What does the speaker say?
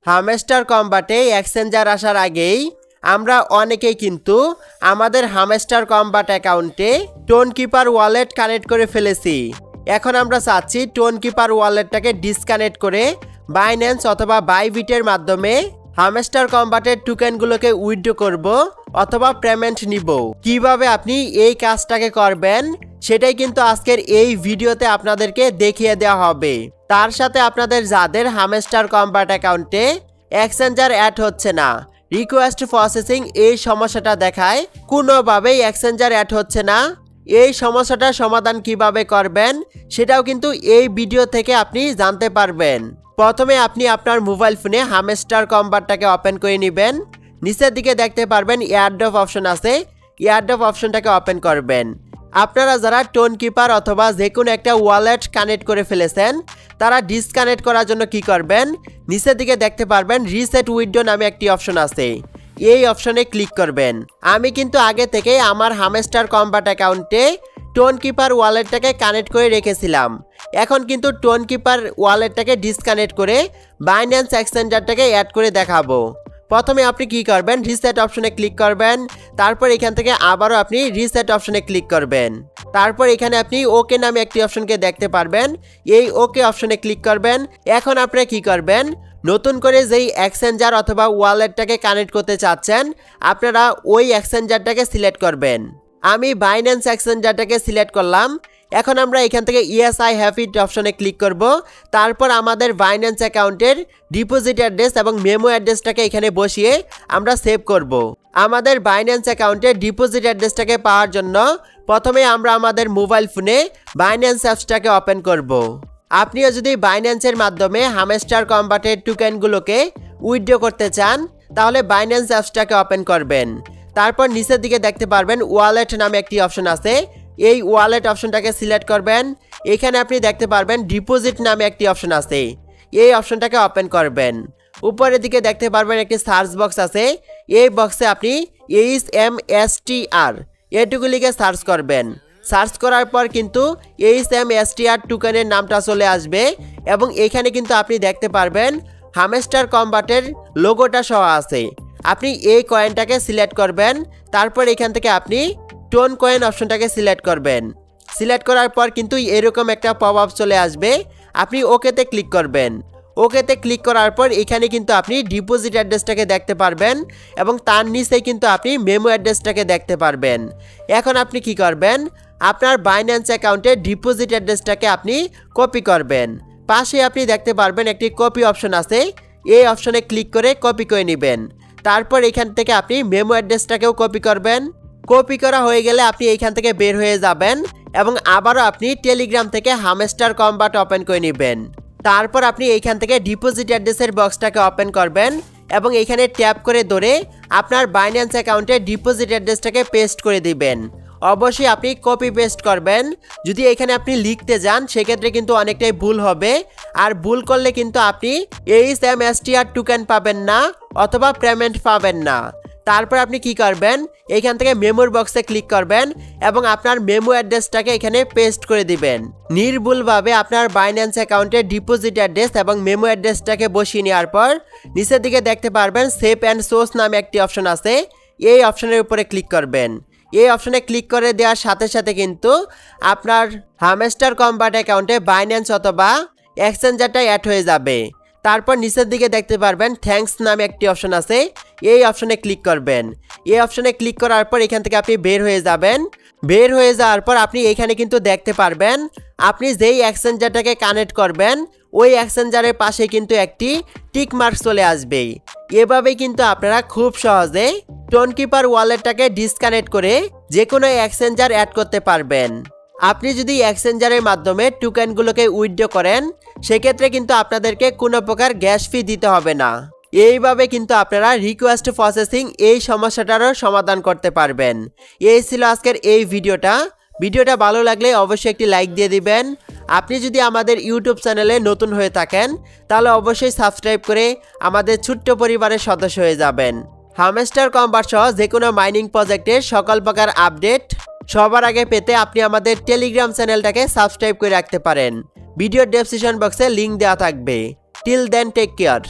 Hamster কম্বাটে exchanger আসার আগেই আমরা অনেকেই কিন্তু আমাদের হামস্টার কম্বাট অ্যাকাউন্টে টোন কিপার ওয়ালেট কানেক্ট করে ফেলেছি। এখন আমরা চাচ্ছি টোন কিপার ওয়ালেটটাকে ডিসকানেক্ট করে বাইন্যান্স অথবা বাইবিটের মাধ্যমে হামস্টার কম্বাটের টোকেনগুলোকে উইথড্র করব অথবা পেমেন্ট নিব। কিভাবে আপনি এই কাজটাকে করবেন সেটাই কিন্তু আজকের এই ভিডিওতে আপনাদেরকে দেখিয়ে দেওয়া হবে। তার সাথে আপনাদের যাদের হামস্টার কম্বাট অ্যাকাউন্টে এক্সচেঞ্জার অ্যাড হচ্ছে না, রিকোয়েস্ট প্রসেসিং এই সমস্যাটা দেখায়, কোনোভাবেই এক্সচেঞ্জার অ্যাড হচ্ছে না, এই সমস্যাটার সমাধান কিভাবে করবেন সেটাও কিন্তু এই ভিডিও থেকে আপনি জানতে পারবেন। প্রথমে আপনি আপনার মোবাইল ফোনে হামস্টার কম্বাটটাকে ওপেন করে নেবেন। নিচের দিকে দেখতে পারবেন এয়ারড্রপ অপশন আছে, এয়ারড্রপ অপশনটাকে ওপেন করবেন। আপনারা যারা টোন কিপার অথবা যে কোনো একটা ওয়ালেট কানেক্ট করে ফেলেছেন তারা ডিসকানেক্ট করার জন্য কি করবেন, নিচের দিকে দেখতে পারবেন রিসেট উইথড্র নামে একটি অপশন আছে, এই অপশনে ক্লিক করবেন। আমি কিন্তু আগে থেকে আমার হামস্টার কম্বাট অ্যাকাউন্টে টোন কিপার ওয়ালেটটাকে কানেক্ট করে রেখেছিলাম। এখন কিন্তু টোন কিপার ওয়ালেটটাকে ডিসকানেক্ট করে বাইন্যান্স এক্সচেঞ্জারটাকে অ্যাড করে দেখাবো। প্রথমে আপনি কি করবেন, রিসেট অপশনে ক্লিক করবেন। তারপর এখান থেকে আবারও আপনি রিসেট অপশনে ক্লিক করবেন। তারপর এখানে আপনি ওকে নামে একটি অপশনকে দেখতে পারবেন, এই ওকে অপশনে ক্লিক করবেন। এখন আপনারা কি করবেন, নতুন করে যেই এক্সচেঞ্জার অথবা ওয়ালেটটাকে কানেক্ট করতে চাচ্ছেন আপনারা ওই এক্সচেঞ্জারটাকে সিলেক্ট করবেন। আমি বাইন্যান্স এক্সচেঞ্জারটাকে সিলেক্ট করলাম। এখন আমরা এখান থেকে ইয়েস আই হ্যাভ ইট অপশনে ক্লিক করব। তারপর আমাদের বাইন্যান্স অ্যাকাউন্টের ডিপোজিট অ্যাড্রেস এবং মেমো অ্যাড্রেসটাকে এখানে বসিয়ে আমরা সেভ করব। আমাদের বাইন্যান্স অ্যাকাউন্টের ডিপোজিট অ্যাড্রেসটাকে পাওয়ার জন্য প্রথমে আমরা আমাদের মোবাইল ফোনে বাইন্যান্স অ্যাপসটাকে ওপেন করব। আপনিও যদি বাইন্যান্সের মাধ্যমে হামস্টার কম্বাটের টোকেনগুলোকে উইথড্র করতে চান তাহলে বাইন্যান্স অ্যাপসটাকে ওপেন করবেন। তারপর নিচের দিকে দেখতে পারবেন ওয়ালেট নামে একটি অপশন আছে, এই ওয়ালেট অপশনটাকে সিলেক্ট করবেন। এখানে আপনি দেখতে পারবেন ডিপোজিট নামে একটি অপশন আছে, এই অপশনটাকে ওপেন করবেন। উপরের দিকে দেখতে পারবেন একটি সার্চ বক্স আছে, এই বক্সে আপনি HMSTR এটুকু লিখে সার্চ করবেন। সার্চ করার পর কিন্তু HMSTR টোকেনের নামটা চলে আসবে এবং এখানে কিন্তু আপনি দেখতে পারবেন হামস্টার কম্বাটের লোগোটা সহ আছে। আপনি এই কয়েনটাকে সিলেক্ট করবেন। তারপর এখান থেকে আপনি টোন কয়েন অপশনটাকে সিলেক্ট করবেন। সিলেক্ট করার পর কিন্তু এরকম একটা পপ আপ চলে আসবে, আপনি ওকেতে ক্লিক করবেন। ওকেতে ক্লিক করার পর এখানে কিন্তু আপনি ডিপোজিট অ্যাড্রেসটাকে দেখতে পারবেন এবং তার নিচেই কিন্তু আপনি মেমো অ্যাড্রেসটাকে দেখতে পারবেন। এখন আপনি কি করবেন, আপনার বাইন্যান্স অ্যাকাউন্টের ডিপোজিট অ্যাড্রেসটাকে আপনি কপি করবেন। পাশে আপনি দেখতে পারবেন একটি কপি অপশন আছে, এই অপশনে ক্লিক করে কপি করে নেবেন। তারপর এখান থেকে আপনি মেমো অ্যাড্রেসটাকেও কপি করবেন। কপি করা হয়ে গেলে আপনি এইখান থেকে বের হয়ে যাবেন এবং আবারও আপনি টেলিগ্রাম থেকে হামস্টার কম্বাট ওপেন করে নেবেন। তারপর আপনি এইখান থেকে ডিপোজিট অ্যাড্রেসের বক্সটাকে ওপেন করবেন এবং এইখানে ট্যাপ করে ধরে আপনার বাইন্যান্স অ্যাকাউন্টে ডিপোজিট অ্যাড্রেসটাকে পেস্ট করে দিবেন। অবশ্যই আপনি কপি পেস্ট করবেন। যদি এখানে আপনি লিখতে যান সেক্ষেত্রে কিন্তু অনেকটাই ভুল হবে, আর ভুল করলে কিন্তু আপনি HMSTR টোকেন পাবেন না অথবা পেমেন্ট পাবেন না। তারপর আপনি কি করবেন, এইখান থেকে মেমোর বক্সে ক্লিক করবেন এবং আপনার মেমো অ্যাড্রেসটাকে এখানে পেস্ট করে দিবেন। নির্ভুলভাবে আপনার বাইন্যান্স অ্যাকাউন্টের ডিপোজিট অ্যাড্রেস এবং মেমো অ্যাড্রেসটাকে বসিয়ে নেওয়ার পর নিচের দিকে দেখতে পারবেন সেভ অ্যান্ড সোর্স নামে একটি অপশন আছে, এই অপশনের উপরে ক্লিক করবেন। এই অপশনে ক্লিক করে দেওয়ার সাথে সাথে কিন্তু আপনার হামস্টার কম্বাট অ্যাকাউন্টে বাইন্যান্স অথবা এক্সচেঞ্জারটা অ্যাড হয়ে যাবে। তারপর নিচের দিকে দেখতে পারবেন থ্যাঙ্কস নামে একটি অপশন আছে, এই অপশনে ক্লিক করবেন। এই অপশনে ক্লিক করার পর এখান থেকে আপনি বের হয়ে যাবেন। বের হয়ে যাওয়ার পর আপনি এখানে কিন্তু দেখতে পারবেন আপনি যেই এক্সচেঞ্জারটাকে কানেক্ট করবেন ওই এক্সচেঞ্জারের পাশে কিন্তু একটি টিক মার্ক চলে আসবে। এভাবেই কিন্তু আপনারা খুব সহজে টোন কিপার ওয়ালেটটাকে ডিসকানেক্ট করে যে কোনো এক্সচেঞ্জার অ্যাড করতে পারবেন। আপনি যদি এক্সচেঞ্জারের মাধ্যমে টোকেনগুলোকে উইথড্র করেন সেক্ষেত্রে কিন্তু আপনাদেরকে কোনো প্রকার গ্যাস ফি দিতে হবে না। এইভাবে কিন্তু আপনারা রিকোয়েস্ট প্রসেসিং এই সমস্যাটারও সমাধান করতে পারবেন। এই ছিল আজকের এই ভিডিওটা ভালো লাগলে অবশ্যই একটি লাইক দিয়ে দিবেন। আপনি যদি আমাদের ইউটিউব চ্যানেলে নতুন হয়ে থাকেন তাহলে অবশ্যই সাবস্ক্রাইব করে আমাদের ছোট্ট পরিবারের সদস্য হয়ে যাবেন। হামস্টার কম্বাট সহ যে কোনো মাইনিং প্রজেক্টের সকল প্রকার আপডেট সবার আগে পেতে আপনি আমাদের টেলিগ্রাম চ্যানেলটাকে সাবস্ক্রাইব করে রাখতে পারেন। ভিডিওর ডেসক্রিপশন বক্সে লিংক দেওয়া থাকবে। Till then take care.